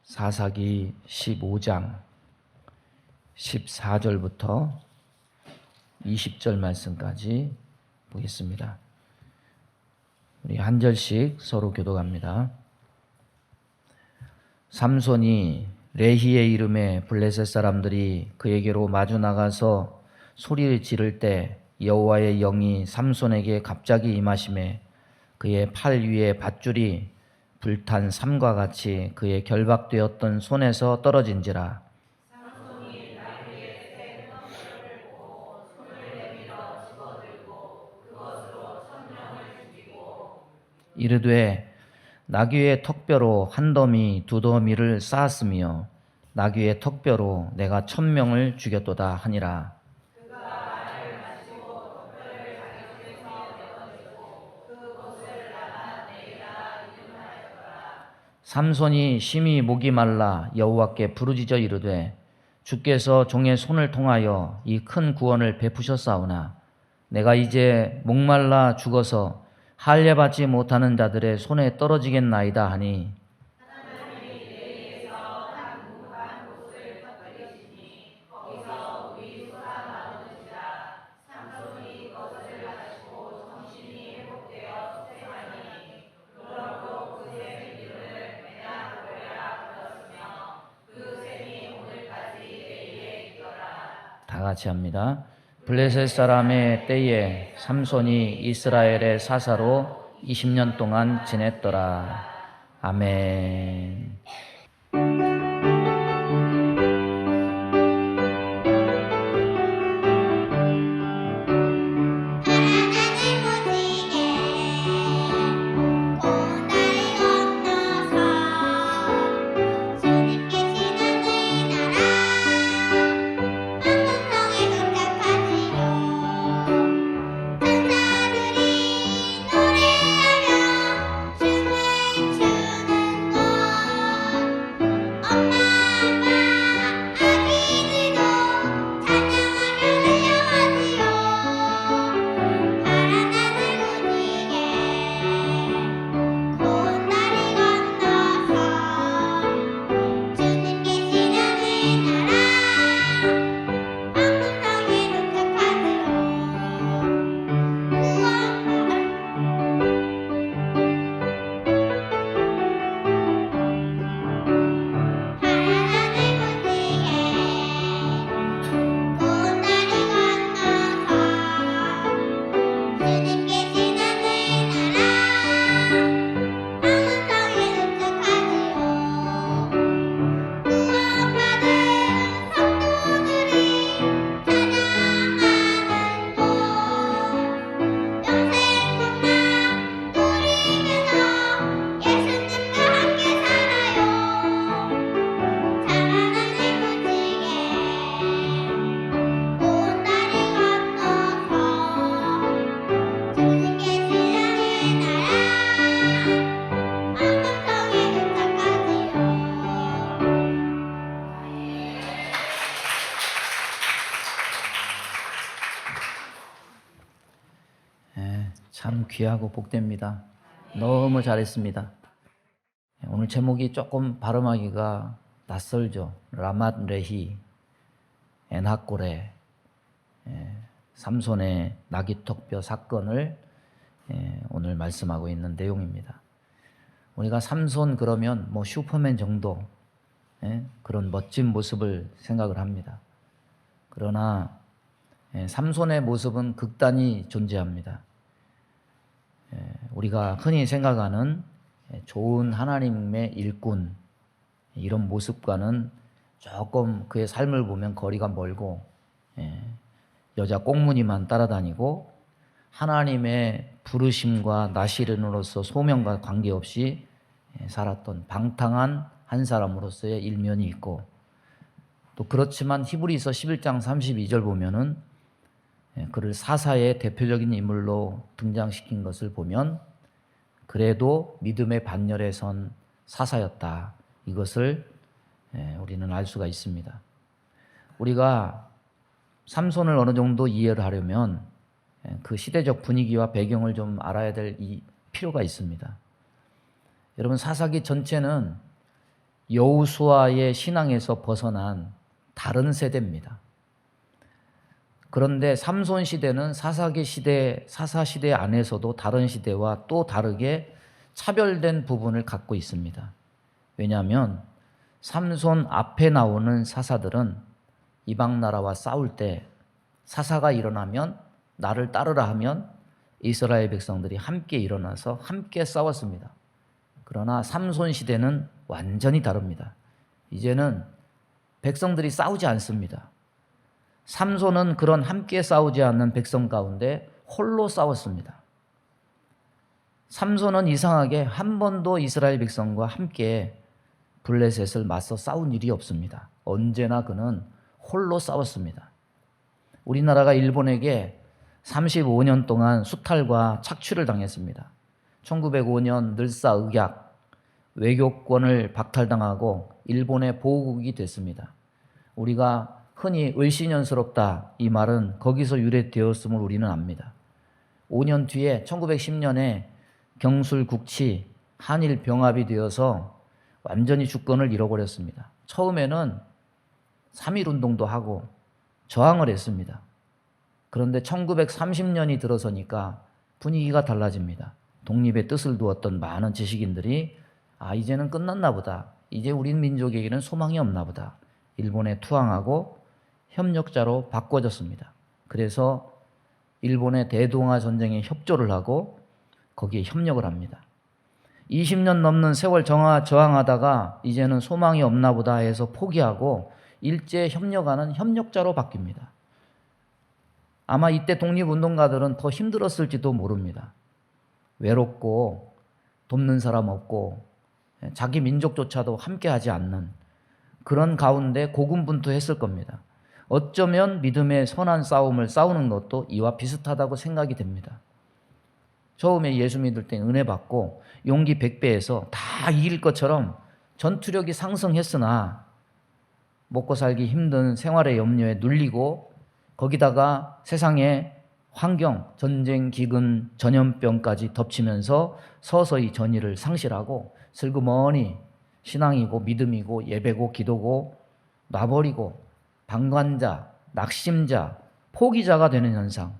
사사기 15장 14절부터 20절 말씀까지 보겠습니다. 우리 한 절씩 서로 교독합니다. 삼손이 레히의 이름에 블레셋 사람들이 그에게로 마주 나가서 소리를 지를 때 여호와의 영이 삼손에게 갑자기 임하시매 그의 팔 위에 밧줄이 불탄 삼과 같이 그의 결박되었던 손에서 떨어진지라. 이르되 나귀의 턱뼈로 한 더미 두 더미를 쌓았으며 나귀의 턱뼈로 내가 1,000명을 죽였도다 하니라. 삼손이 심히 목이 말라 여호와께 부르짖어 이르되 주께서 종의 손을 통하여 이 큰 구원을 베푸셨사오나 내가 이제 목말라 죽어서 할례받지 못하는 자들의 손에 떨어지겠나이다 하니 다 같이 합니다. 블레셋 사람의 때에 삼손이 이스라엘의 사사로 20년 동안 지냈더라. 아멘. 참 귀하고 복됩니다. 너무 잘했습니다. 오늘 제목이 조금 발음하기가 낯설죠. 라맛 레히, 엔하골의 삼손의 나귀턱뼈 사건을 오늘 말씀하고 있는 내용입니다. 우리가 삼손 그러면 뭐 슈퍼맨 정도 그런 멋진 모습을 생각을 합니다. 그러나 삼손의 모습은 극단이 존재합니다. 우리가 흔히 생각하는 좋은 하나님의 일꾼 이런 모습과는 조금 그의 삶을 보면 거리가 멀고 여자 꽁무니만 따라다니고 하나님의 부르심과 나시른으로서 소명과 관계없이 살았던 방탕한 한 사람으로서의 일면이 있고 또 그렇지만 히브리서 11장 32절 보면은 그를 사사의 대표적인 인물로 등장시킨 것을 보면 그래도 믿음의 반열에 선 사사였다. 이것을 우리는 알 수가 있습니다. 우리가 삼손을 어느 정도 이해를 하려면 그 시대적 분위기와 배경을 좀 알아야 될 필요가 있습니다. 여러분 사사기 전체는 여호수아의 신앙에서 벗어난 다른 세대입니다. 그런데 삼손 시대는 사사기 시대, 사사 시대 안에서도 다른 시대와 또 다르게 차별된 부분을 갖고 있습니다. 왜냐하면 삼손 앞에 나오는 사사들은 이방 나라와 싸울 때 사사가 일어나면 나를 따르라 하면 이스라엘 백성들이 함께 일어나서 함께 싸웠습니다. 그러나 삼손 시대는 완전히 다릅니다. 이제는 백성들이 싸우지 않습니다. 삼손은 그런 함께 싸우지 않는 백성 가운데 홀로 싸웠습니다. 삼손은 이상하게 한 번도 이스라엘 백성과 함께 블레셋을 맞서 싸운 일이 없습니다. 언제나 그는 홀로 싸웠습니다. 우리나라가 일본에게 35년 동안 수탈과 착취를 당했습니다. 1905년 늘사의약, 외교권을 박탈당하고 일본의 보호국이 됐습니다. 우리가 흔히 을씨년스럽다 이 말은 거기서 유래되었음을 우리는 압니다. 5년 뒤에 1910년에 경술국치 한일 병합이 되어서 완전히 주권을 잃어버렸습니다. 처음에는 3.1운동도 하고 저항을 했습니다. 그런데 1930년이 들어서니까 분위기가 달라집니다. 독립의 뜻을 두었던 많은 지식인들이 이제는 끝났나 보다. 이제 우리 민족에게는 소망이 없나 보다. 일본에 투항하고 협력자로 바꿔졌습니다. 그래서 일본의 대동아 전쟁에 협조를 하고 거기에 협력을 합니다. 20년 넘는 세월 저항하다가 이제는 소망이 없나 보다 해서 포기하고 일제 협력하는 협력자로 바뀝니다. 아마 이때 독립운동가들은 더 힘들었을지도 모릅니다. 외롭고 돕는 사람 없고 자기 민족조차도 함께하지 않는 그런 가운데 고군분투했을 겁니다. 어쩌면 믿음의 선한 싸움을 싸우는 것도 이와 비슷하다고 생각이 됩니다. 처음에 예수 믿을 때 은혜 받고 용기 100배에서 다 이길 것처럼 전투력이 상승했으나 먹고 살기 힘든 생활의 염려에 눌리고 거기다가 세상의 환경, 전쟁, 기근, 전염병까지 덮치면서 서서히 전의를 상실하고 슬그머니 신앙이고 믿음이고 예배고 기도고 놔버리고 방관자, 낙심자, 포기자가 되는 현상.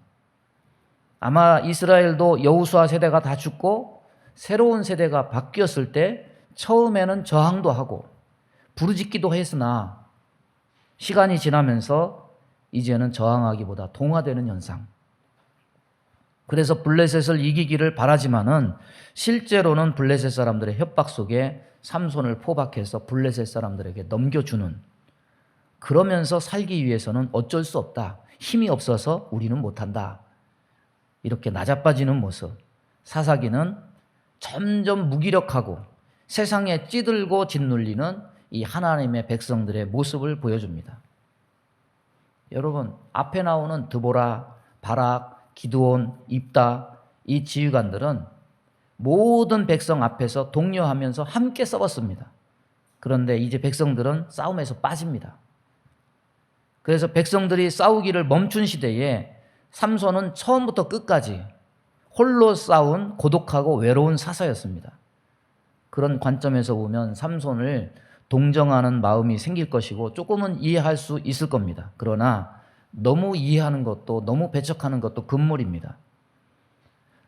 아마 이스라엘도 여호수아 세대가 다 죽고 새로운 세대가 바뀌었을 때 처음에는 저항도 하고 부르짖기도 했으나 시간이 지나면서 이제는 저항하기보다 동화되는 현상. 그래서 블레셋을 이기기를 바라지만은 실제로는 블레셋 사람들의 협박 속에 삼손을 포박해서 블레셋 사람들에게 넘겨주는, 그러면서 살기 위해서는 어쩔 수 없다. 힘이 없어서 우리는 못한다. 이렇게 나자빠지는 모습. 사사기는 점점 무기력하고 세상에 찌들고 짓눌리는 이 하나님의 백성들의 모습을 보여줍니다. 여러분, 앞에 나오는 드보라, 바락, 기드온, 입다, 이 지휘관들은 모든 백성 앞에서 독려하면서 함께 싸웠습니다. 그런데 이제 백성들은 싸움에서 빠집니다. 그래서 백성들이 싸우기를 멈춘 시대에 삼손은 처음부터 끝까지 홀로 싸운 고독하고 외로운 사사였습니다. 그런 관점에서 보면 삼손을 동정하는 마음이 생길 것이고 조금은 이해할 수 있을 겁니다. 그러나 너무 이해하는 것도 너무 배척하는 것도 금물입니다.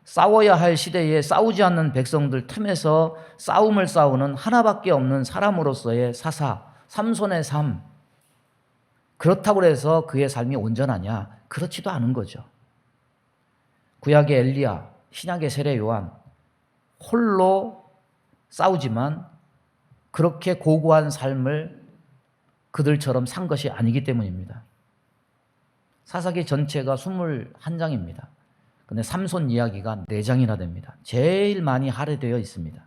싸워야 할 시대에 싸우지 않는 백성들 틈에서 싸움을 싸우는 하나밖에 없는 사람으로서의 사사, 삼손의 삶. 그렇다고 해서 그의 삶이 온전하냐? 그렇지도 않은 거죠. 구약의 엘리야, 신약의 세례 요한, 홀로 싸우지만 그렇게 고고한 삶을 그들처럼 산 것이 아니기 때문입니다. 사사기 전체가 21장입니다. 근데 삼손 이야기가 4장이나 됩니다. 제일 많이 할애되어 있습니다.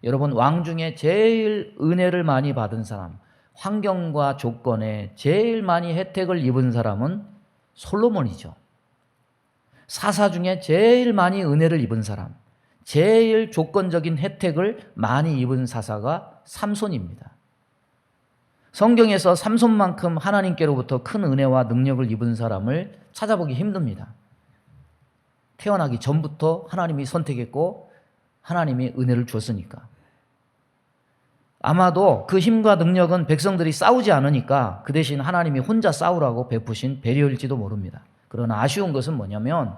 여러분, 왕 중에 제일 은혜를 많이 받은 사람, 환경과 조건에 제일 많이 혜택을 입은 사람은 솔로몬이죠. 사사 중에 제일 많이 은혜를 입은 사람, 제일 조건적인 혜택을 많이 입은 사사가 삼손입니다. 성경에서 삼손만큼 하나님께로부터 큰 은혜와 능력을 입은 사람을 찾아보기 힘듭니다. 태어나기 전부터 하나님이 선택했고 하나님이 은혜를 줬으니까. 아마도 그 힘과 능력은 백성들이 싸우지 않으니까 그 대신 하나님이 혼자 싸우라고 베푸신 배려일지도 모릅니다. 그러나 아쉬운 것은 뭐냐면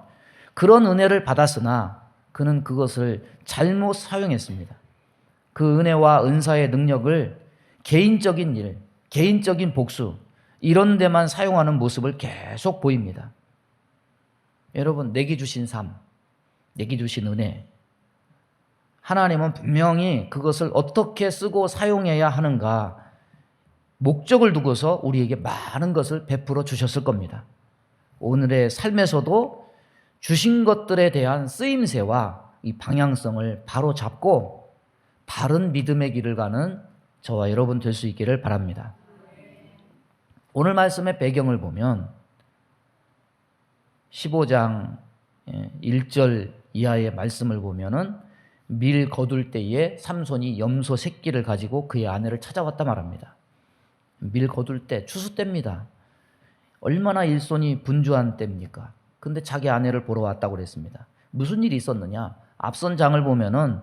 그런 은혜를 받았으나 그는 그것을 잘못 사용했습니다. 그 은혜와 은사의 능력을 개인적인 일, 개인적인 복수 이런 데만 사용하는 모습을 계속 보입니다. 여러분, 내게 주신 삶, 내게 주신 은혜, 하나님은 분명히 그것을 어떻게 쓰고 사용해야 하는가 목적을 두고서 우리에게 많은 것을 베풀어 주셨을 겁니다. 오늘의 삶에서도 주신 것들에 대한 쓰임새와 이 방향성을 바로 잡고 바른 믿음의 길을 가는 저와 여러분 될 수 있기를 바랍니다. 오늘 말씀의 배경을 보면 15장 1절 이하의 말씀을 보면은 밀 거둘 때에 삼손이 염소 새끼를 가지고 그의 아내를 찾아왔다 말합니다. 밀 거둘 때, 추수 때입니다. 얼마나 일손이 분주한 때입니까? 근데 자기 아내를 보러 왔다고 그랬습니다. 무슨 일이 있었느냐? 앞선 장을 보면은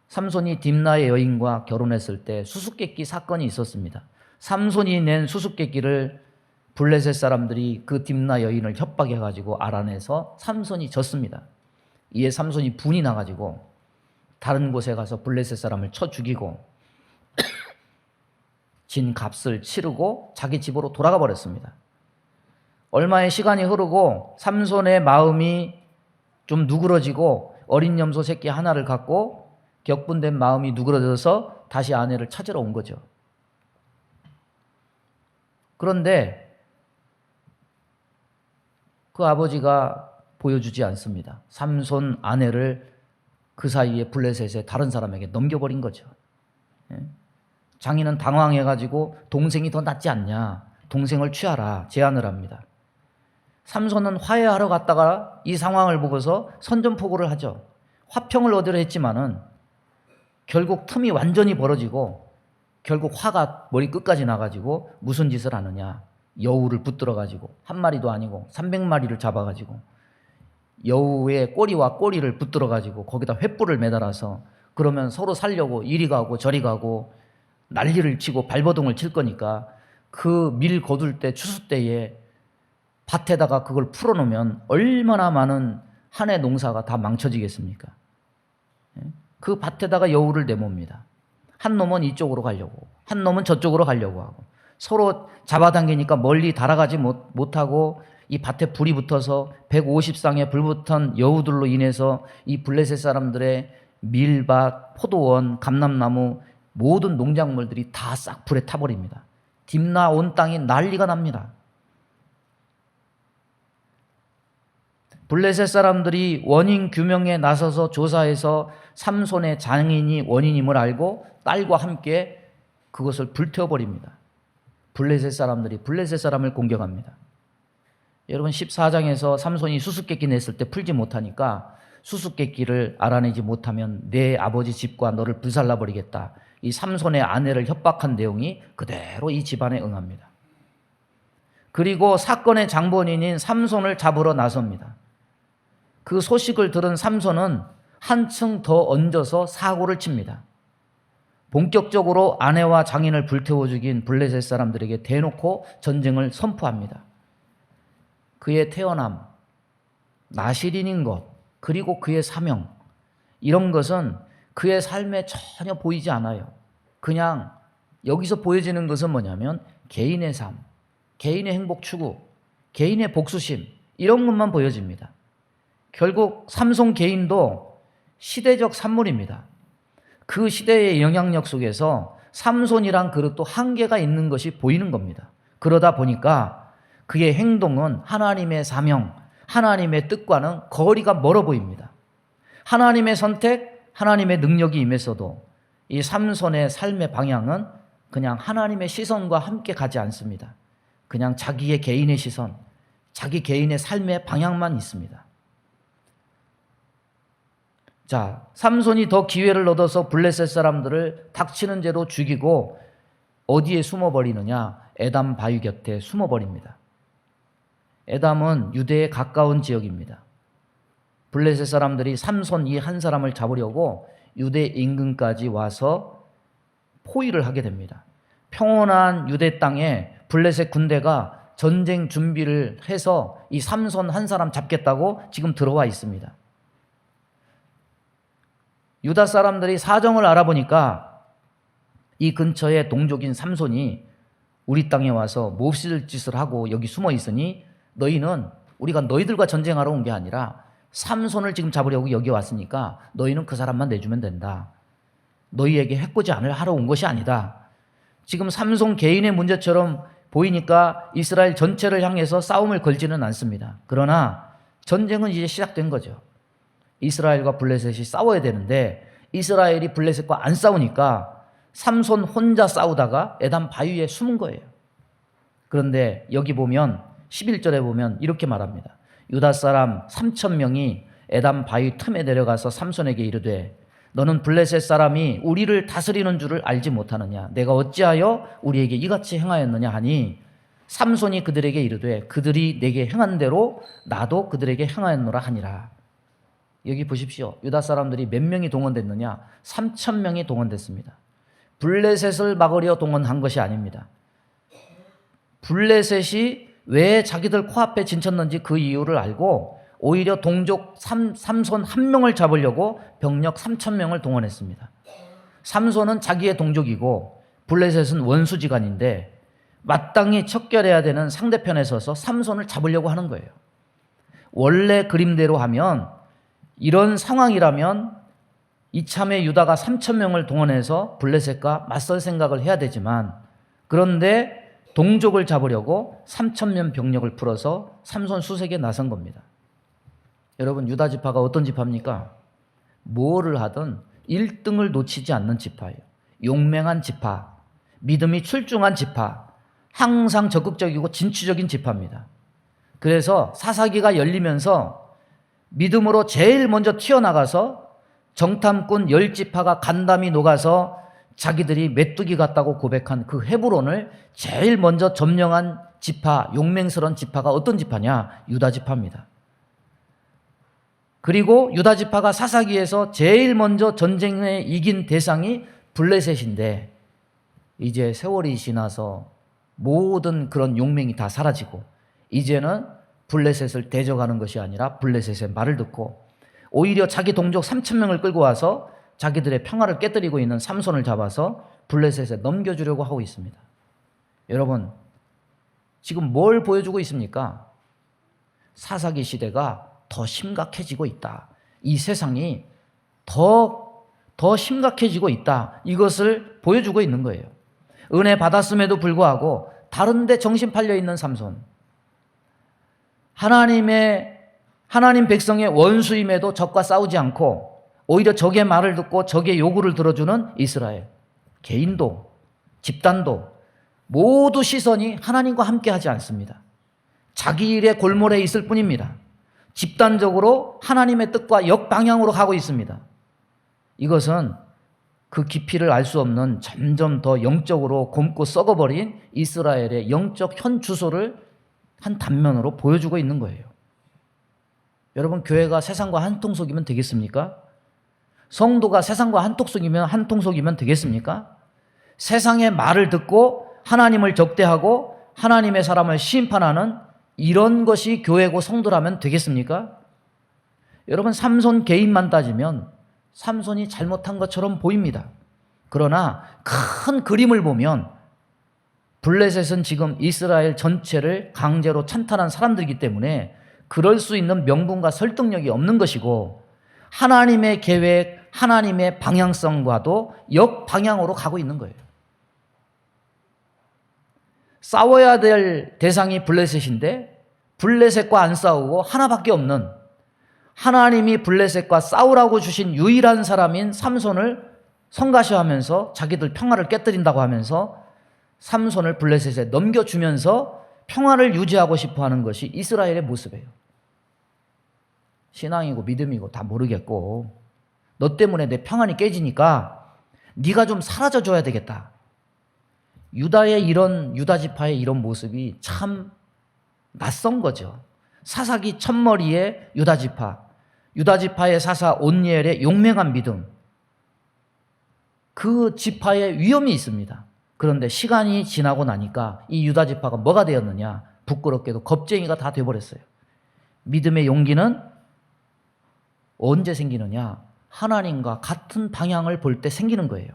삼손이 딥나의 여인과 결혼했을 때 수수께끼 사건이 있었습니다. 삼손이 낸 수수께끼를 블레셋 사람들이 그 딥나 여인을 협박해가지고 알아내서 삼손이 졌습니다. 이에 삼손이 분이 나가지고 다른 곳에 가서 블레셋 사람을 쳐 죽이고 진 값을 치르고 자기 집으로 돌아가 버렸습니다. 얼마의 시간이 흐르고 삼손의 마음이 좀 누그러지고 어린 염소 새끼 하나를 갖고 격분된 마음이 누그러져서 다시 아내를 찾으러 온 거죠. 그런데 그 아버지가 보여주지 않습니다. 삼손 아내를 그 사이에 블레셋의 다른 사람에게 넘겨버린 거죠. 장인은 당황해가지고 동생이 더 낫지 않냐, 동생을 취하라 제안을 합니다. 삼손은 화해하러 갔다가 이 상황을 보고서 선전포고를 하죠. 화평을 얻으려 했지만은 결국 틈이 완전히 벌어지고 결국 화가 머리 끝까지 나가지고 무슨 짓을 하느냐, 여우를 붙들어가지고 한 마리도 아니고 300마리를 잡아가지고 여우의 꼬리와 꼬리를 붙들어가지고 거기다 횃불을 매달아서 그러면 서로 살려고 이리 가고 저리 가고 난리를 치고 발버둥을 칠 거니까 그 밀 거둘 때 추수 때에 밭에다가 그걸 풀어놓으면 얼마나 많은 한 해 농사가 다 망쳐지겠습니까? 그 밭에다가 여우를 내몹니다. 한 놈은 이쪽으로 가려고, 한 놈은 저쪽으로 가려고 하고 서로 잡아당기니까 멀리 달아가지 못하고 이 밭에 불이 붙어서 150쌍의 불붙은 여우들로 인해서 이 블레셋 사람들의 밀밭, 포도원, 감람나무 모든 농작물들이 다 싹 불에 타버립니다. 딥나 온 땅이 난리가 납니다. 블레셋 사람들이 원인 규명에 나서서 조사해서 삼손의 장인이 원인임을 알고 딸과 함께 그것을 불태워버립니다. 블레셋 사람들이 블레셋 사람을 공격합니다. 여러분 14장에서 삼손이 수수께끼 냈을 때 풀지 못하니까 수수께끼를 알아내지 못하면 내 아버지 집과 너를 불살라버리겠다. 이 삼손의 아내를 협박한 내용이 그대로 이 집안에 응합니다. 그리고 사건의 장본인인 삼손을 잡으러 나섭니다. 그 소식을 들은 삼손은 한층 더 얹어서 사고를 칩니다. 본격적으로 아내와 장인을 불태워 죽인 블레셋 사람들에게 대놓고 전쟁을 선포합니다. 그의 태어남, 나실인인 것, 그리고 그의 사명, 이런 것은 그의 삶에 전혀 보이지 않아요. 그냥 여기서 보여지는 것은 뭐냐면 개인의 삶, 개인의 행복 추구, 개인의 복수심, 이런 것만 보여집니다. 결국 삼손 개인도 시대적 산물입니다. 그 시대의 영향력 속에서 삼손이란 그릇도 한계가 있는 것이 보이는 겁니다. 그러다 보니까 그의 행동은 하나님의 사명, 하나님의 뜻과는 거리가 멀어 보입니다. 하나님의 선택, 하나님의 능력이 임했어도 이 삼손의 삶의 방향은 그냥 하나님의 시선과 함께 가지 않습니다. 그냥 자기의 개인의 시선, 자기 개인의 삶의 방향만 있습니다. 자, 삼손이 더 기회를 얻어서 블레셋 사람들을 닥치는 대로 죽이고 어디에 숨어버리느냐? 에담 바위 곁에 숨어버립니다. 에담은 유대에 가까운 지역입니다. 블레셋 사람들이 삼손 이 한 사람을 잡으려고 유대 인근까지 와서 포위를 하게 됩니다. 평온한 유대 땅에 블레셋 군대가 전쟁 준비를 해서 이 삼손 한 사람 잡겠다고 지금 들어와 있습니다. 유다 사람들이 사정을 알아보니까 이 근처에 동족인 삼손이 우리 땅에 와서 몹쓸 짓을 하고 여기 숨어 있으니 너희는 우리가 너희들과 전쟁하러 온 게 아니라 삼손을 지금 잡으려고 여기 왔으니까 너희는 그 사람만 내주면 된다. 너희에게 해코지안을 하러 온 것이 아니다. 지금 삼손 개인의 문제처럼 보이니까 이스라엘 전체를 향해서 싸움을 걸지는 않습니다. 그러나 전쟁은 이제 시작된 거죠. 이스라엘과 블레셋이 싸워야 되는데 이스라엘이 블레셋과 안 싸우니까 삼손 혼자 싸우다가 에단 바위에 숨은 거예요. 그런데 여기 보면 11절에 보면 이렇게 말합니다. 유다 사람 3,000명이 에단 바위 틈에 내려가서 삼손에게 이르되 너는 블레셋 사람이 우리를 다스리는 줄을 알지 못하느냐? 내가 어찌하여 우리에게 이같이 행하였느냐 하니 삼손이 그들에게 이르되 그들이 내게 행한 대로 나도 그들에게 행하였노라 하니라. 여기 보십시오. 유다 사람들이 몇 명이 동원됐느냐? 3,000명이 동원됐습니다. 블레셋을 막으려 동원한 것이 아닙니다. 블레셋이 왜 자기들 코앞에 진쳤는지 그 이유를 알고 오히려 동족 삼손 한 명을 잡으려고 병력 3,000명을 동원했습니다. 삼손은 자기의 동족이고 블레셋은 원수지간인데 마땅히 척결해야 되는 상대편에 서서 삼손을 잡으려고 하는 거예요. 원래 그림대로 하면 이런 상황이라면 이참에 유다가 3,000명을 동원해서 블레셋과 맞설 생각을 해야 되지만 그런데 동족을 잡으려고 3,000명 병력을 풀어서 삼손 수색에 나선 겁니다. 여러분 유다 지파가 어떤 지파입니까? 뭐를 하든 1등을 놓치지 않는 지파예요. 용맹한 지파, 믿음이 출중한 지파, 항상 적극적이고 진취적인 지파입니다. 그래서 사사기가 열리면서 믿음으로 제일 먼저 튀어나가서 정탐꾼 10지파가 간담이 녹아서 자기들이 메뚜기 같다고 고백한 그 헤브론을 제일 먼저 점령한 지파, 용맹스러운 지파가 어떤 지파냐? 유다 지파입니다. 그리고 유다 지파가 사사기에서 제일 먼저 전쟁에 이긴 대상이 블레셋인데 이제 세월이 지나서 모든 그런 용맹이 다 사라지고 이제는 블레셋을 대적하는 것이 아니라 블레셋의 말을 듣고 오히려 자기 동족 3,000명을 끌고 와서 자기들의 평화를 깨뜨리고 있는 삼손을 잡아서 블레셋에 넘겨주려고 하고 있습니다. 여러분 지금 뭘 보여주고 있습니까? 사사기 시대가 더 심각해지고 있다. 이 세상이 더 심각해지고 있다. 이것을 보여주고 있는 거예요. 은혜 받았음에도 불구하고 다른 데 정신 팔려 있는 삼손. 하나님 백성의 원수임에도 적과 싸우지 않고 오히려 적의 말을 듣고 적의 요구를 들어주는 이스라엘. 개인도 집단도 모두 시선이 하나님과 함께 하지 않습니다. 자기 일에 골몰해 있을 뿐입니다. 집단적으로 하나님의 뜻과 역방향으로 가고 있습니다. 이것은 그 깊이를 알 수 없는 점점 더 영적으로 곪고 썩어버린 이스라엘의 영적 현 주소를 한 단면으로 보여주고 있는 거예요. 여러분 교회가 세상과 한통속이면 되겠습니까? 성도가 세상과 한통속이면 되겠습니까? 세상의 말을 듣고 하나님을 적대하고 하나님의 사람을 심판하는 이런 것이 교회고 성도라면 되겠습니까? 여러분 삼손 개인만 따지면 삼손이 잘못한 것처럼 보입니다. 그러나 큰 그림을 보면 블레셋은 지금 이스라엘 전체를 강제로 찬탈한 사람들이기 때문에 그럴 수 있는 명분과 설득력이 없는 것이고 하나님의 계획, 하나님의 방향성과도 역방향으로 가고 있는 거예요. 싸워야 될 대상이 블레셋인데 블레셋과 안 싸우고 하나밖에 없는 하나님이 블레셋과 싸우라고 주신 유일한 사람인 삼손을 성가시하면서 자기들 평화를 깨뜨린다고 하면서 삼손을 블레셋에 넘겨주면서 평화를 유지하고 싶어하는 것이 이스라엘의 모습이에요. 신앙이고 믿음이고 다 모르겠고 너 때문에 내 평안이 깨지니까 네가 좀 사라져줘야 되겠다. 유다 지파의 이런 모습이 참 낯선 거죠. 사사기 첫머리의 유다 지파의 사사 온니엘의 용맹한 믿음. 그 지파에 위험이 있습니다. 그런데 시간이 지나고 나니까 이 유다 지파가 뭐가 되었느냐? 부끄럽게도 겁쟁이가 다 돼버렸어요. 믿음의 용기는 언제 생기느냐? 하나님과 같은 방향을 볼 때 생기는 거예요.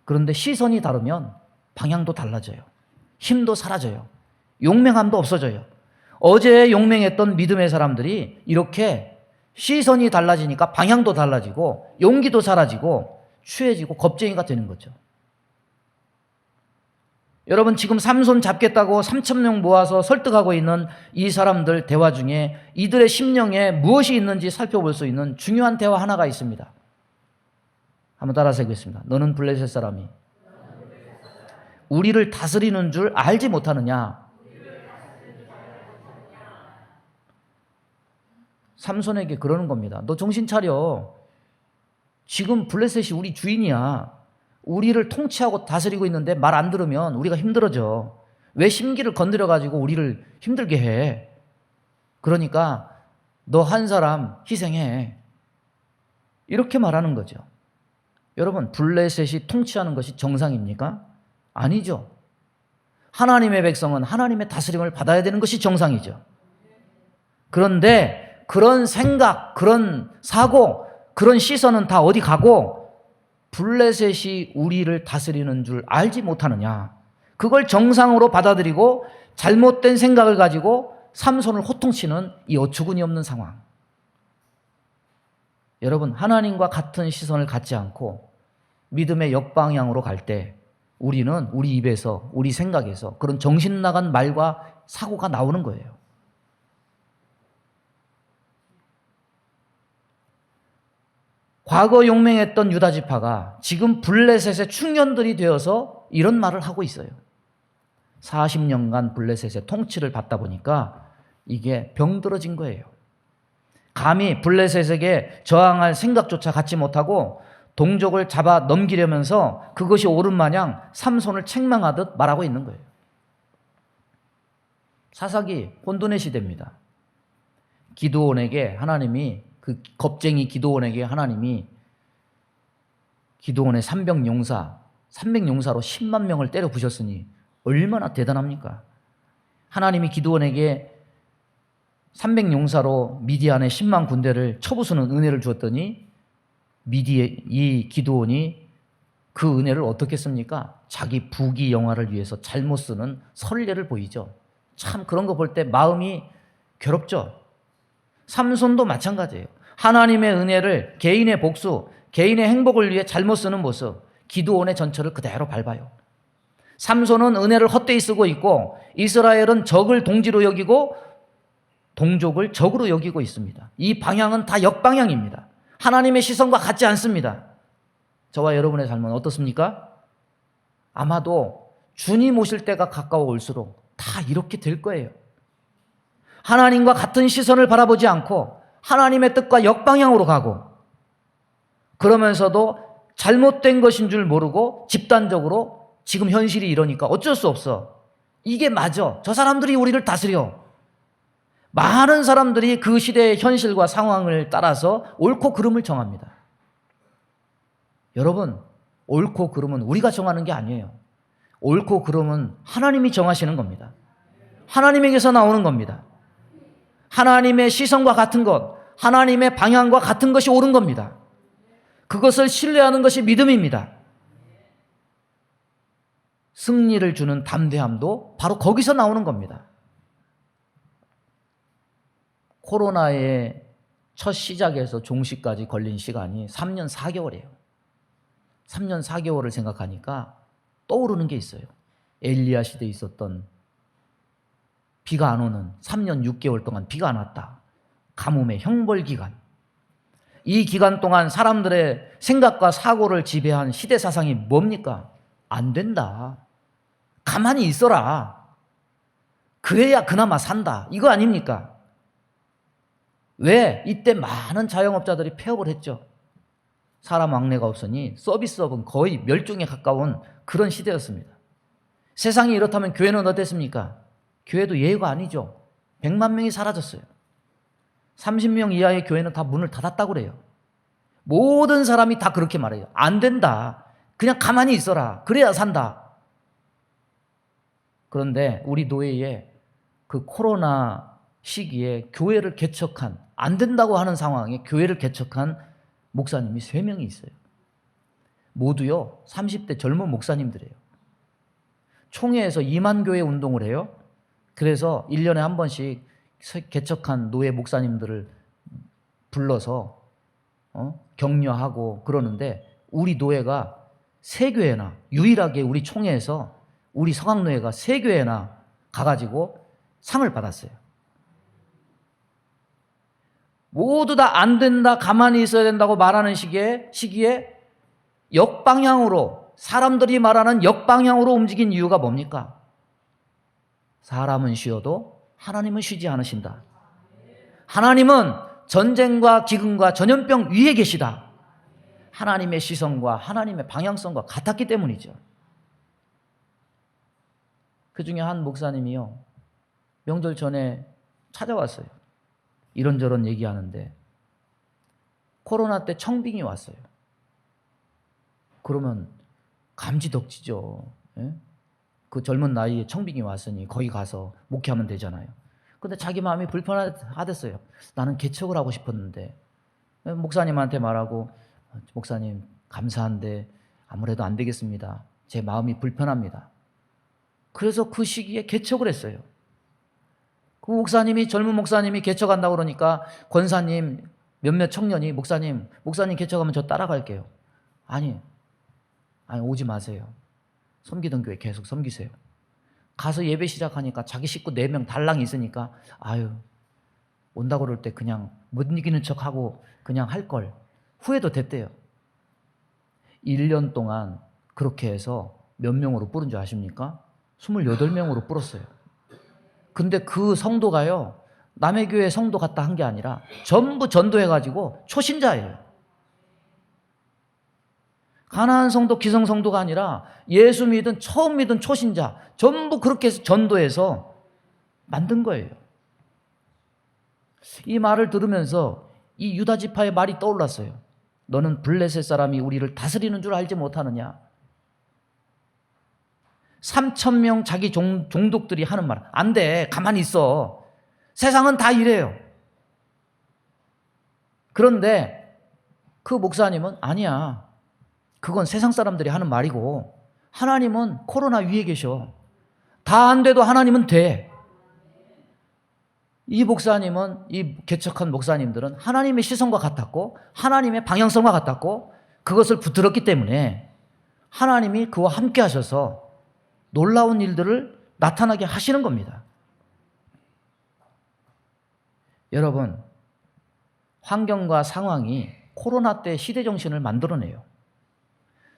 그런데 시선이 다르면 방향도 달라져요. 힘도 사라져요. 용맹함도 없어져요. 어제 용맹했던 믿음의 사람들이 이렇게 시선이 달라지니까 방향도 달라지고 용기도 사라지고 취해지고 겁쟁이가 되는 거죠. 여러분, 지금 삼손 잡겠다고 3,000명 모아서 설득하고 있는 이 사람들 대화 중에 이들의 심령에 무엇이 있는지 살펴볼 수 있는 중요한 대화 하나가 있습니다. 한번 따라서 해보겠습니다. 너는 블레셋 사람이 우리를 다스리는 줄 알지 못하느냐? 삼손에게 그러는 겁니다. 너 정신 차려. 지금 블레셋이 우리 주인이야. 우리를 통치하고 다스리고 있는데 말 안 들으면 우리가 힘들어져. 왜 심기를 건드려가지고 우리를 힘들게 해? 그러니까 너 한 사람 희생해. 이렇게 말하는 거죠. 여러분, 블레셋이 통치하는 것이 정상입니까? 아니죠. 하나님의 백성은 하나님의 다스림을 받아야 되는 것이 정상이죠. 그런데 그런 생각, 그런 사고, 그런 시선은 다 어디 가고 블레셋이 우리를 다스리는 줄 알지 못하느냐. 그걸 정상으로 받아들이고 잘못된 생각을 가지고 삼손을 호통치는 이 어처구니 없는 상황. 여러분, 하나님과 같은 시선을 갖지 않고 믿음의 역방향으로 갈 때 우리는 우리 입에서, 우리 생각에서 그런 정신 나간 말과 사고가 나오는 거예요. 과거 용맹했던 유다 지파가 지금 블레셋의 충년들이 되어서 이런 말을 하고 있어요. 40년간 블레셋의 통치를 받다 보니까 이게 병들어진 거예요. 감히 블레셋에게 저항할 생각조차 갖지 못하고 동족을 잡아 넘기려면서 그것이 옳은 마냥 삼손을 책망하듯 말하고 있는 거예요. 사사기 혼돈의 시대입니다. 기드온에게 하나님이, 그 겁쟁이 기드온에게 하나님이 기드온의 300용사로 10만 명을 때려 부셨으니 얼마나 대단합니까? 하나님이 기드온에게 300용사로 미디안의 10만 군대를 쳐부수는 은혜를 주었더니 이 기드온이 그 은혜를 어떻게 씁니까? 자기 부귀 영화를 위해서 잘못 쓰는 선례를 보이죠. 참 그런 거 볼 때 마음이 괴롭죠. 삼손도 마찬가지예요. 하나님의 은혜를 개인의 복수, 개인의 행복을 위해 잘못 쓰는 모습, 기드온의 전철을 그대로 밟아요. 삼손은 은혜를 헛되이 쓰고 있고 이스라엘은 적을 동지로 여기고 동족을 적으로 여기고 있습니다. 이 방향은 다 역방향입니다. 하나님의 시선과 같지 않습니다. 저와 여러분의 삶은 어떻습니까? 아마도 주님 오실 때가 가까워 올수록 다 이렇게 될 거예요. 하나님과 같은 시선을 바라보지 않고 하나님의 뜻과 역방향으로 가고, 그러면서도 잘못된 것인 줄 모르고 집단적으로 지금 현실이 이러니까 어쩔 수 없어. 이게 맞아. 저 사람들이 우리를 다스려. 많은 사람들이 그 시대의 현실과 상황을 따라서 옳고 그름을 정합니다. 여러분, 옳고 그름은 우리가 정하는 게 아니에요. 옳고 그름은 하나님이 정하시는 겁니다. 하나님에게서 나오는 겁니다. 하나님의 시선과 같은 것, 하나님의 방향과 같은 것이 옳은 겁니다. 그것을 신뢰하는 것이 믿음입니다. 승리를 주는 담대함도 바로 거기서 나오는 겁니다. 코로나의 첫 시작에서 종식까지 걸린 시간이 3년 4개월이에요. 3년 4개월을 생각하니까 떠오르는 게 있어요. 엘리야 시대에 있었던 비가 안 오는 3년 6개월 동안 비가 안 왔다. 가뭄의 형벌 기간. 이 기간 동안 사람들의 생각과 사고를 지배한 시대 사상이 뭡니까? 안 된다. 가만히 있어라. 그래야 그나마 산다. 이거 아닙니까? 왜? 이때 많은 자영업자들이 폐업을 했죠. 사람 왕래가 없으니 서비스업은 거의 멸종에 가까운 그런 시대였습니다. 세상이 이렇다면 교회는 어땠습니까? 교회도 예외가 아니죠. 100만 명이 사라졌어요. 30명 이하의 교회는 다 문을 닫았다고 그래요. 모든 사람이 다 그렇게 말해요. 안 된다. 그냥 가만히 있어라. 그래야 산다. 그런데 우리 노예에 그 코로나 시기에 교회를 개척한, 안 된다고 하는 상황에 교회를 개척한 목사님이 3명이 있어요. 모두요 30대 젊은 목사님들이에요. 총회에서 2만 교회 운동을 해요. 그래서 1년에 한 번씩 개척한 노예 목사님들을 불러서 격려하고 그러는데, 우리 노예가 3교회나, 유일하게 우리 총회에서 우리 서강노예가 3교회나 가가지고 상을 받았어요. 모두 다 안 된다, 가만히 있어야 된다고 말하는 시기에 역방향으로, 사람들이 말하는 역방향으로 움직인 이유가 뭡니까? 사람은 쉬어도 하나님은 쉬지 않으신다. 하나님은 전쟁과 기근과 전염병 위에 계시다. 하나님의 시선과 하나님의 방향성과 같았기 때문이죠. 그 중에 한 목사님이요, 명절 전에 찾아왔어요. 이런저런 얘기하는데 코로나 때 청빙이 왔어요. 그러면 감지덕지죠. 예? 그 젊은 나이에 청빙이 왔으니 거기 가서 목회하면 되잖아요. 근데 자기 마음이 불편하댔어요. 나는 개척을 하고 싶었는데. 목사님한테 말하고, 목사님 감사한데 아무래도 안 되겠습니다. 제 마음이 불편합니다. 그래서 그 시기에 개척을 했어요. 그 목사님이, 젊은 목사님이 개척한다고 그러니까 권사님 몇몇 청년이 목사님 개척하면 저 따라갈게요. 아니 오지 마세요. 섬기던 교회 계속 섬기세요. 가서 예배 시작하니까 자기 식구 4명 달랑 있으니까 온다고 그럴 때 그냥 못 이기는 척하고 그냥 할 걸, 후회도 됐대요. 1년 동안 그렇게 해서 몇 명으로 뿌린 줄 아십니까? 28명으로 뿌렸어요. 근데 그 성도가요, 남의 교회 성도 갔다 한 게 아니라 전부 전도해가지고 초신자예요. 가난한 성도, 기성 성도가 아니라 예수 믿은, 처음 믿은 초신자, 전부 그렇게 해서 전도해서 만든 거예요. 이 말을 들으면서 이 유다 지파의 말이 떠올랐어요. 너는 블레셋 사람이 우리를 다스리는 줄 알지 못하느냐. 3,000명 자기 종독들이 하는 말, 안 돼, 가만히 있어. 세상은 다 이래요. 그런데 그 목사님은 아니야, 그건 세상 사람들이 하는 말이고 하나님은 코로나 위에 계셔. 다 안 돼도 하나님은 돼. 이 목사님은, 이 개척한 목사님들은 하나님의 시선과 같았고 하나님의 방향성과 같았고 그것을 붙들었기 때문에 하나님이 그와 함께 하셔서 놀라운 일들을 나타나게 하시는 겁니다. 여러분, 환경과 상황이 코로나 때 시대정신을 만들어내요.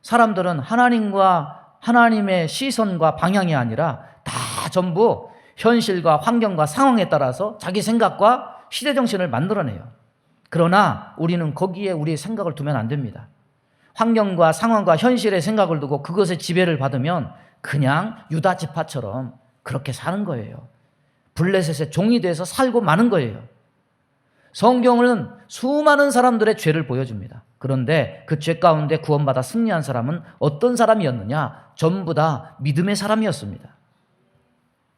사람들은 하나님과 하나님의 시선과 방향이 아니라 다 전부 현실과 환경과 상황에 따라서 자기 생각과 시대정신을 만들어내요. 그러나 우리는 거기에 우리의 생각을 두면 안 됩니다. 환경과 상황과 현실의 생각을 두고 그것에 지배를 받으면 그냥 유다 지파처럼 그렇게 사는 거예요. 블레셋의 종이 돼서 살고 마는 거예요. 성경은 수많은 사람들의 죄를 보여줍니다. 그런데 그 죄 가운데 구원받아 승리한 사람은 어떤 사람이었느냐? 전부 다 믿음의 사람이었습니다.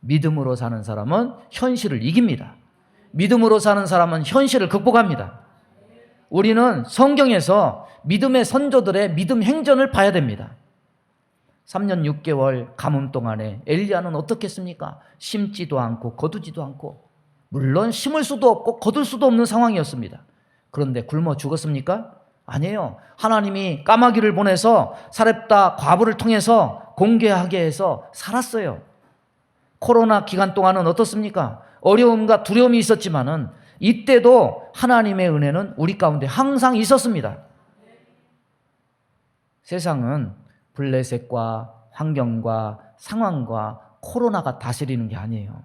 믿음으로 사는 사람은 현실을 이깁니다. 믿음으로 사는 사람은 현실을 극복합니다. 우리는 성경에서 믿음의 선조들의 믿음 행전을 봐야 됩니다. 3년 6개월 가뭄 동안에 엘리야는 어떻게 했습니까? 심지도 않고 거두지도 않고, 물론 심을 수도 없고 거둘 수도 없는 상황이었습니다. 그런데 굶어 죽었습니까? 아니에요. 하나님이 까마귀를 보내서 사렙다 과부를 통해서 공개하게 해서 살았어요. 코로나 기간 동안은 어떻습니까? 어려움과 두려움이 있었지만은 이때도 하나님의 은혜는 우리 가운데 항상 있었습니다. 세상은 블레셋과 환경과 상황과 코로나가 다스리는 게 아니에요.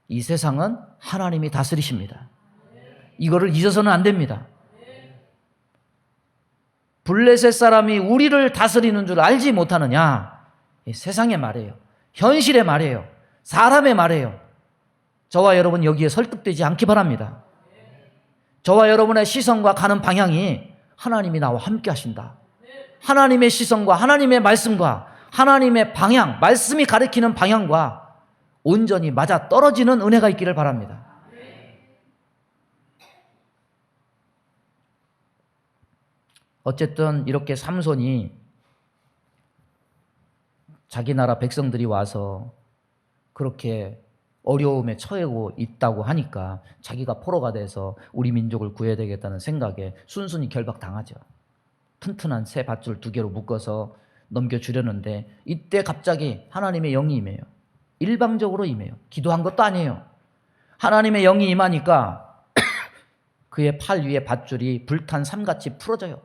이 세상은 하나님이 다스리십니다. 이거를 잊어서는 안 됩니다. 블레셋 사람이 우리를 다스리는 줄 알지 못하느냐? 세상의 말이에요. 현실의 말이에요. 사람의 말이에요. 저와 여러분 여기에 설득되지 않기 바랍니다. 저와 여러분의 시선과 가는 방향이 하나님이 나와 함께 하신다. 하나님의 시선과 하나님의 말씀과 하나님의 방향, 말씀이 가리키는 방향과 온전히 맞아 떨어지는 은혜가 있기를 바랍니다. 어쨌든 이렇게 삼손이 자기 나라 백성들이 와서 그렇게 어려움에 처하고 있다고 하니까 자기가 포로가 돼서 우리 민족을 구해야 되겠다는 생각에 순순히 결박당하죠. 튼튼한 새 밧줄 2개로 묶어서 넘겨주려는데 이때 갑자기 하나님의 영이 임해요. 일방적으로 임해요. 기도한 것도 아니에요. 하나님의 영이 임하니까 그의 팔 위에 밧줄이 불탄 삼같이 풀어져요.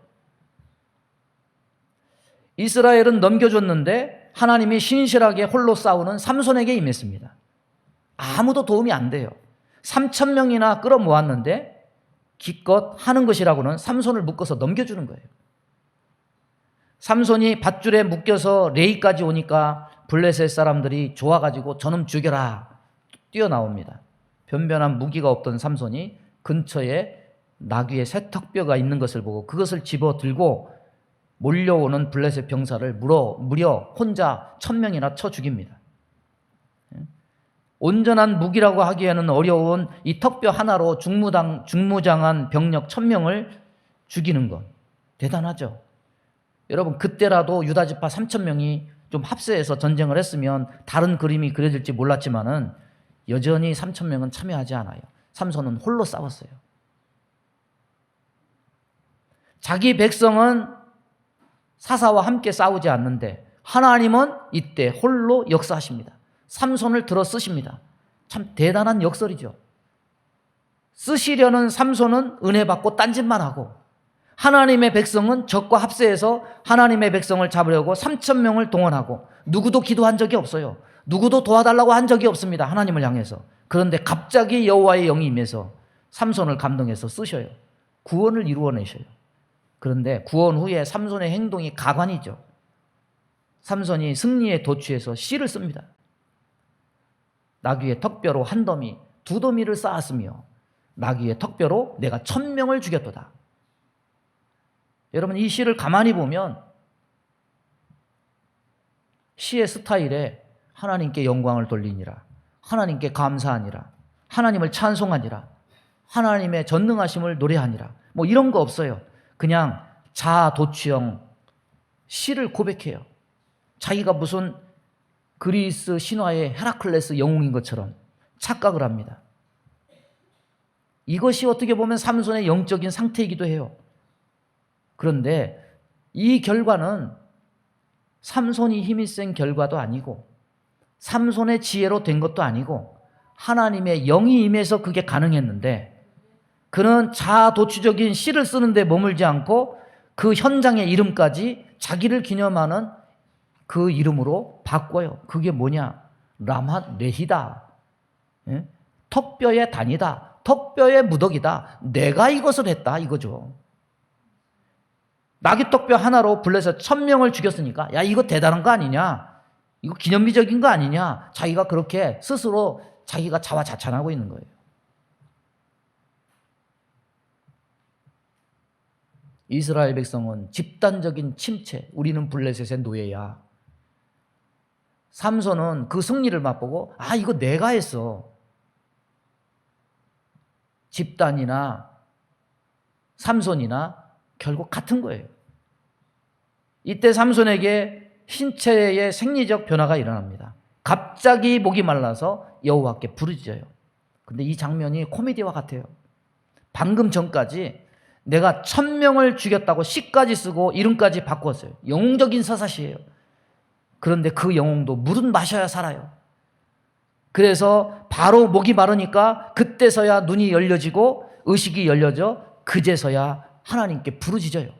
이스라엘은 넘겨줬는데 하나님이 신실하게 홀로 싸우는 삼손에게 임했습니다. 아무도 도움이 안 돼요. 3,000명이나 끌어모았는데 기껏 하는 것이라고는 삼손을 묶어서 넘겨주는 거예요. 삼손이 밧줄에 묶여서 레이까지 오니까 블레셋 사람들이 좋아가지고 저놈 죽여라 뛰어나옵니다. 변변한 무기가 없던 삼손이 근처에 나귀의 새턱뼈가 있는 것을 보고 그것을 집어 들고 몰려오는 블레셋 병사를 무려 혼자 1,000명이나 쳐 죽입니다. 온전한 무기라고 하기에는 어려운 이 턱뼈 하나로 중무장한 병력 1,000명을 죽이는 것 대단하죠. 여러분 그때라도 유다지파 3,000명이 좀 합세해서 전쟁을 했으면 다른 그림이 그려질지 몰랐지만은 여전히 3,000명은 참여하지 않아요. 삼손은 홀로 싸웠어요. 자기 백성은 사사와 함께 싸우지 않는데 하나님은 이때 홀로 역사하십니다. 삼손을 들어 쓰십니다. 참 대단한 역설이죠. 쓰시려는 삼손은 은혜 받고 딴짓만 하고 하나님의 백성은 적과 합세해서 하나님의 백성을 잡으려고 3,000명을 동원하고 누구도 기도한 적이 없어요. 누구도 도와달라고 한 적이 없습니다. 하나님을 향해서. 그런데 갑자기 여호와의 영이 임해서 삼손을 감동해서 쓰셔요. 구원을 이루어내셔요. 그런데 구원 후에 삼손의 행동이 가관이죠. 삼손이 승리에 도취해서 시를 씁니다. 나귀의 턱뼈로 한 더미, 2더미를 쌓았으며 나귀의 턱뼈로 내가 1,000명을 죽였도다. 여러분 이 시를 가만히 보면 시의 스타일에 하나님께 영광을 돌리니라, 하나님께 감사하니라, 하나님을 찬송하니라, 하나님의 전능하심을 노래하니라 뭐 이런 거 없어요. 그냥 자아도취형 시를 고백해요. 자기가 무슨 그리스 신화의 헤라클레스 영웅인 것처럼 착각을 합니다. 이것이 어떻게 보면 삼손의 영적인 상태이기도 해요. 그런데 이 결과는 삼손이 힘이 센 결과도 아니고 삼손의 지혜로 된 것도 아니고 하나님의 영이 임해서 그게 가능했는데 그는 자아도취적인 시를 쓰는데 머물지 않고 그 현장의 이름까지 자기를 기념하는 그 이름으로 바꿔요. 그게 뭐냐? 라맛 레히다. 예? 턱뼈의 단이다. 턱뼈의 무더기다. 내가 이것을 했다 이거죠. 나귀 턱뼈 하나로 블레셋 1,000명을 죽였으니까 야 이거 대단한 거 아니냐? 이거 기념비적인 거 아니냐? 자기가 그렇게 스스로 자기가 자화자찬하고 있는 거예요. 이스라엘 백성은 집단적인 침체, 우리는 블레셋의 노예야. 삼손은 그 승리를 맛보고 아 이거 내가 했어. 집단이나 삼손이나 결국 같은 거예요. 이때 삼손에게 신체의 생리적 변화가 일어납니다. 갑자기 목이 말라서 여호와께 부르짖어요. 근데 이 장면이 코미디와 같아요. 방금 전까지 내가 1,000명을 죽였다고 시까지 쓰고 이름까지 바꿨어요. 영웅적인 서사시예요. 그런데 그 영웅도 물은 마셔야 살아요. 그래서 바로 목이 마르니까 그때서야 눈이 열려지고 의식이 열려져 그제서야 하나님께 부르짖어요.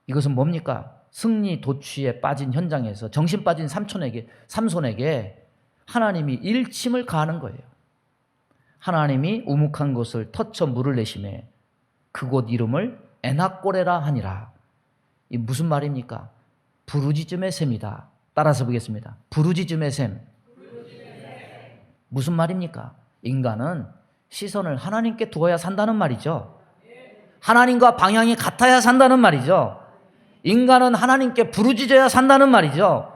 이것은 뭡니까? 승리 도취에 빠진 현장에서 정신 빠진 삼손에게 하나님이 일침을 가하는 거예요. 하나님이 우묵한 곳을 터쳐 물을 내심에 그곳 이름을 에낙고레라 하니라. 이 무슨 말입니까? 부르짖음의 셈이다. 따라서 보겠습니다. 부르짖음의 셈. 무슨 말입니까? 인간은 시선을 하나님께 두어야 산다는 말이죠. 하나님과 방향이 같아야 산다는 말이죠. 인간은 하나님께 부르짖어야 산다는 말이죠.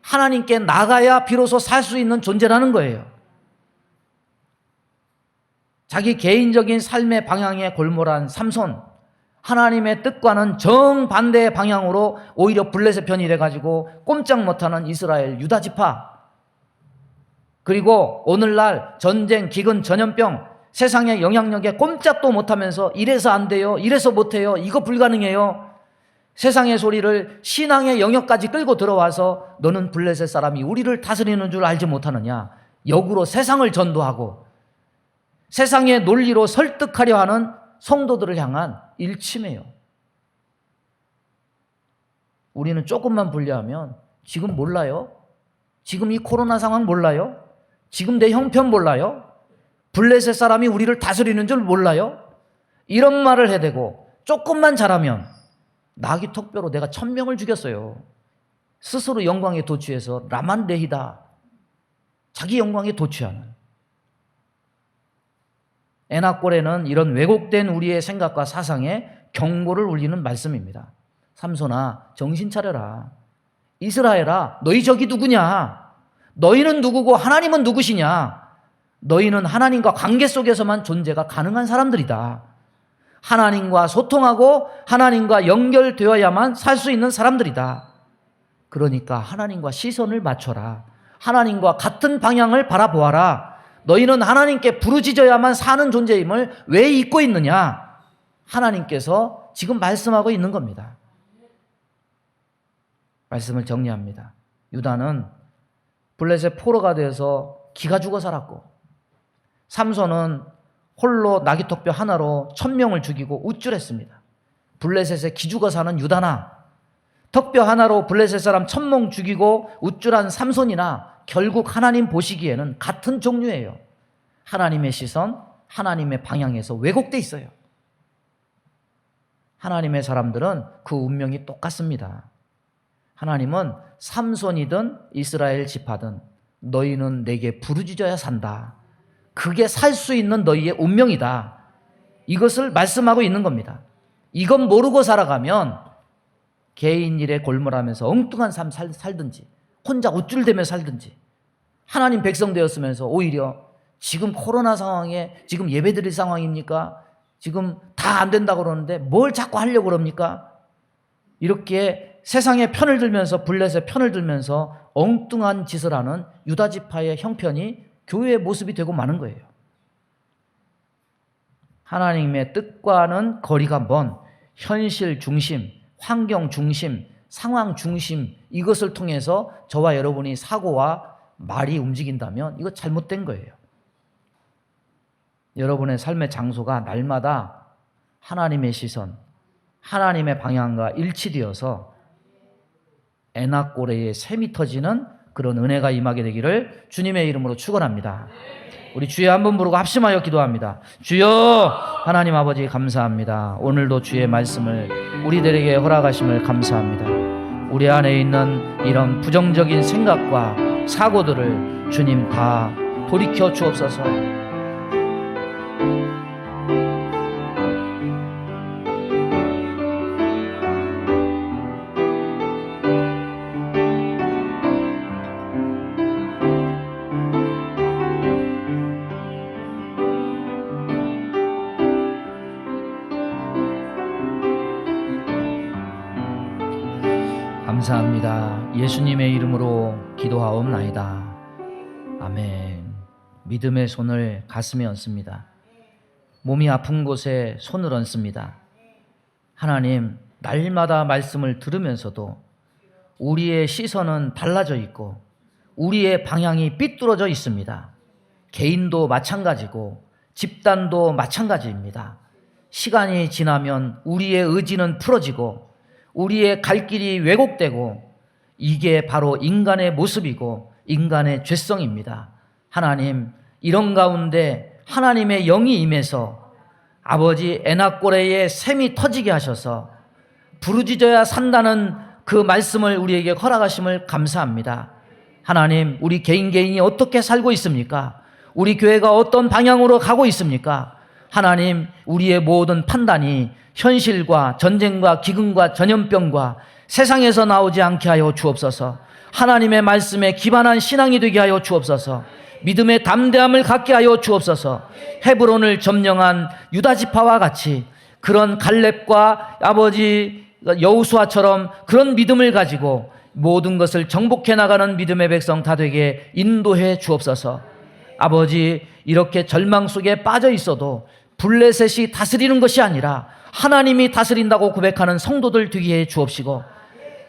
하나님께 나가야 비로소 살 수 있는 존재라는 거예요. 자기 개인적인 삶의 방향에 골몰한 삼손, 하나님의 뜻과는 정반대의 방향으로 오히려 블레셋 편이 돼가지고 꼼짝 못하는 이스라엘 유다 지파, 그리고 오늘날 전쟁, 기근, 전염병, 세상의 영향력에 꼼짝도 못하면서 이래서 안 돼요, 이래서 못해요, 이거 불가능해요, 세상의 소리를 신앙의 영역까지 끌고 들어와서 너는 블레셋 사람이 우리를 다스리는 줄 알지 못하느냐, 역으로 세상을 전도하고 세상의 논리로 설득하려 하는 성도들을 향한 일침이에요. 우리는 조금만 분리하면 지금 몰라요? 지금 이 코로나 상황 몰라요? 지금 내 형편 몰라요? 블레셋 사람이 우리를 다스리는 줄 몰라요? 이런 말을 해대고 조금만 잘하면 나귀 턱뼈로 내가 1000명을 죽였어요. 스스로 영광에 도취해서 라만 레히다, 자기 영광에 도취하는. 에나꼴에는 이런 왜곡된 우리의 생각과 사상에 경고를 울리는 말씀입니다. 삼손아, 정신 차려라. 이스라엘아, 너희 적이 누구냐? 너희는 누구고 하나님은 누구시냐? 너희는 하나님과 관계 속에서만 존재가 가능한 사람들이다. 하나님과 소통하고 하나님과 연결되어야만 살 수 있는 사람들이다. 그러니까 하나님과 시선을 맞춰라. 하나님과 같은 방향을 바라보아라. 너희는 하나님께 부르짖어야만 사는 존재임을 왜 잊고 있느냐? 하나님께서 지금 말씀하고 있는 겁니다. 말씀을 정리합니다. 유다는 블레셋 포로가 되어서 기가 죽어 살았고, 삼손은 홀로 나귀 턱뼈 하나로 1000명을 죽이고 우쭐했습니다. 블레셋에 기죽어 사는 유다나 턱뼈 하나로 블레셋 사람 1000명 죽이고 우쭐한 삼손이나 결국 하나님 보시기에는 같은 종류예요. 하나님의 시선, 하나님의 방향에서 왜곡돼 있어요. 하나님의 사람들은 그 운명이 똑같습니다. 하나님은 삼손이든 이스라엘 지파든 너희는 내게 부르짖어야 산다. 그게 살 수 있는 너희의 운명이다. 이것을 말씀하고 있는 겁니다. 이건 모르고 살아가면 개인 일에 골몰하면서 엉뚱한 삶 살든지 혼자 우쭐대며 살든지, 하나님 백성 되었으면서 오히려 지금 코로나 상황에 지금 예배드릴 상황입니까? 지금 다 안 된다고 그러는데 뭘 자꾸 하려고 그럽니까? 이렇게 세상의 편을 들면서, 블레셋의 편을 들면서 엉뚱한 짓을 하는 유다 지파의 형편이 교회의 모습이 되고 마는 거예요. 하나님의 뜻과는 거리가 먼 현실 중심, 환경 중심, 상황 중심, 이것을 통해서 저와 여러분이 사고와 말이 움직인다면 이거 잘못된 거예요. 여러분의 삶의 장소가 날마다 하나님의 시선, 하나님의 방향과 일치되어서 에나꼬레의 샘이 터지는 그런 은혜가 임하게 되기를 주님의 이름으로 축원합니다. 우리 주여 한번 부르고 합심하여 기도합니다. 주여, 하나님 아버지 감사합니다. 오늘도 주의 말씀을 우리들에게 허락하심을 감사합니다. 우리 안에 있는 이런 부정적인 생각과 사고들을 주님 다 돌이켜 주옵소서. 감사합니다. 예수님의 이름으로 기도하옵나이다. 아멘. 믿음의 손을 가슴에 얹습니다. 몸이 아픈 곳에 손을 얹습니다. 하나님, 날마다 말씀을 들으면서도 우리의 시선은 달라져 있고 우리의 방향이 삐뚤어져 있습니다. 개인도 마찬가지고 집단도 마찬가지입니다. 시간이 지나면 우리의 의지는 풀어지고 우리의 갈 길이 왜곡되고, 이게 바로 인간의 모습이고 인간의 죄성입니다. 하나님, 이런 가운데 하나님의 영이 임해서 아버지 에나꼬레의 샘이 터지게 하셔서 부르짖어야 산다는 그 말씀을 우리에게 허락하심을 감사합니다. 하나님, 우리 개인이 어떻게 살고 있습니까? 우리 교회가 어떤 방향으로 가고 있습니까? 하나님, 우리의 모든 판단이 현실과 전쟁과 기근과 전염병과 세상에서 나오지 않게 하여 주옵소서. 하나님의 말씀에 기반한 신앙이 되게 하여 주옵소서. 믿음의 담대함을 갖게 하여 주옵소서. 헤브론을 점령한 유다 지파와 같이 그런 갈렙과 아버지 여호수아처럼 그런 믿음을 가지고 모든 것을 정복해 나가는 믿음의 백성 다 되게 인도해 주옵소서. 아버지, 이렇게 절망 속에 빠져 있어도 블레셋이 다스리는 것이 아니라 하나님이 다스린다고 고백하는 성도들 되게 해 주옵시고,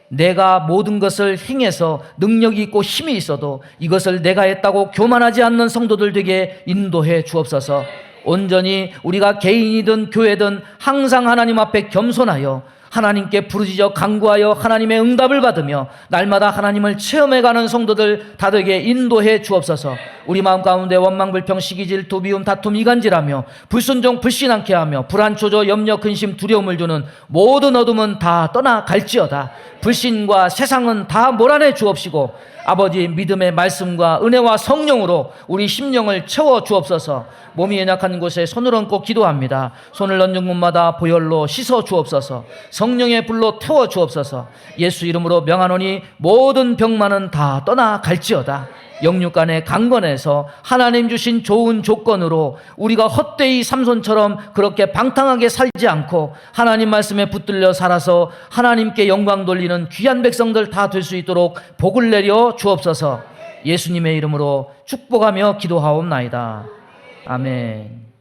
내가 모든 것을 행해서 능력이 있고 힘이 있어도 이것을 내가 했다고 교만하지 않는 성도들 되게 인도해 주옵소서. 온전히 우리가 개인이든 교회든 항상 하나님 앞에 겸손하여 하나님께 부르짖어 간구하여 하나님의 응답을 받으며 날마다 하나님을 체험해가는 성도들 다 되게 인도해 주옵소서. 우리 마음 가운데 원망, 불평, 시기, 질투, 미움, 다툼, 이간질하며 불순종, 불신앙케 하며 불안, 초조, 염려, 근심, 두려움을 주는 모든 어둠은 다 떠나갈지어다. 불신과 세상은 다 몰아내 주옵시고 아버지, 믿음의 말씀과 은혜와 성령으로 우리 심령을 채워 주옵소서. 몸이 연약한 곳에 손을 얹고 기도합니다. 손을 얹은 곳마다 보혈로 씻어 주옵소서. 성령의 불로 태워 주옵소서. 예수 이름으로 명하노니 모든 병만은 다 떠나갈지어다. 영육간의 강건해서 하나님 주신 좋은 조건으로 우리가 헛되이 삼손처럼 그렇게 방탕하게 살지 않고 하나님 말씀에 붙들려 살아서 하나님께 영광 돌리는 귀한 백성들 다 될 수 있도록 복을 내려 주옵소서. 예수님의 이름으로 축복하며 기도하옵나이다. 아멘.